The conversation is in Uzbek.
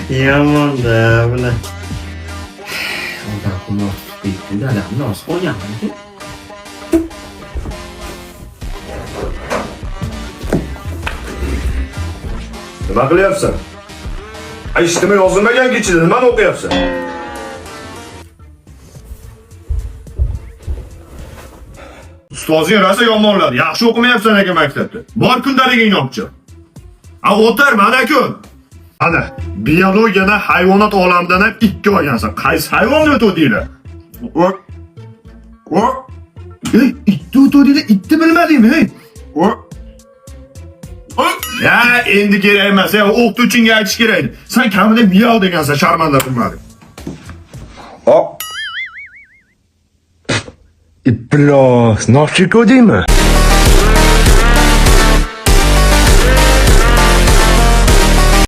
Yomon-da bular. Odam munosib deydi, dadam nos qo'yganmi? Nima qilyapsan? Ijtimoiy yozilmagan kechida nimani o'qiyapsan? Ustozing rosa yomonlar. Yaxshi o'qimayapsan aka maktabda. Bor kundaligingni olib o'tir, mana kun. Ana, biologiyadan hayvonot olamidan ham 2 olgansan. Qaysi hayvonni o'tdinglar? Ey, itni o'tdinglar, itni bilmadingmi, ey? Ya, endi kerak emas, o'qituvchingga aytish kerak edi. Sen kamida miyav degansan, sharmanda qilmading. Iblos, nochiko deymi?